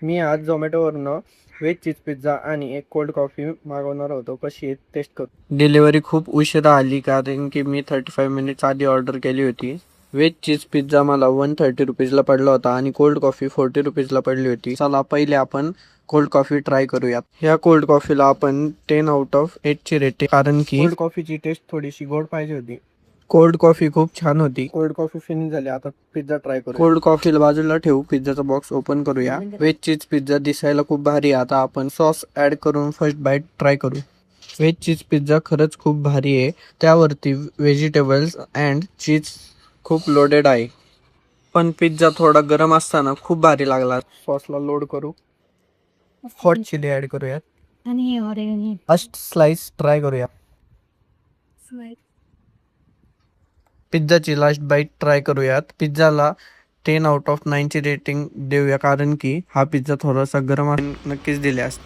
मी आज झोमॅटोवरनं veg cheese pizza आणि एक कोल्ड कॉफी मागवणार होतो. कशी आहे टेस्ट करू. डिलिव्हरी खूप उशिरा आली कारण की मी 35 मिनिट्स आधी ऑर्डर केली होती. व्हेज चीज पिझ्झा मला 130 रुपीजला पडला होता आणि कोल्ड कॉफी 40 रुपीजला पडली होती. चला पहिले आपण कोल्ड कॉफी ट्राय करूयात. ह्या कोल्ड कॉफीला आपण 10 आउट ऑफ 8 ची रेटिंग, कारण की कोल्ड कॉफीची टेस्ट थोडीशी गोड पाहिजे होती. कोल्ड कॉफी खूप छान होती. कोल्ड कॉफी फिनिश झाली. आता पिझ्झा ट्राय करू. कोल्ड कॉफीला बाजूला ठेवू, पिझ्झाचा बॉक्स ओपन करूया. व्हेज चीज पिझ्झा दिसायला खूप भारी आहे. आता आपण सॉस ऍड करून फर्स्ट बाईट ट्राय करू. व्हेज चीज पिझ्झा खरंच खूप भारी आहे. त्यावरती व्हेजिटेबल्स अँड चीज खूप लोडेड आहे. पण पिझ्झा थोडा गरम असताना खूप भारी लागला. सॉसला लोड करू. हॉट चिली ऍड करूयात आणि फर्स्ट स्लाइस ट्राय करूया. पिझ्झाची लास्ट बाईट ट्राय करूयात. पिझ्झाला 10 आउट ऑफ 9 ची रेटिंग देऊया, कारण की हा पिझ्झा थोडासा गरम नक्कीच दिले असते.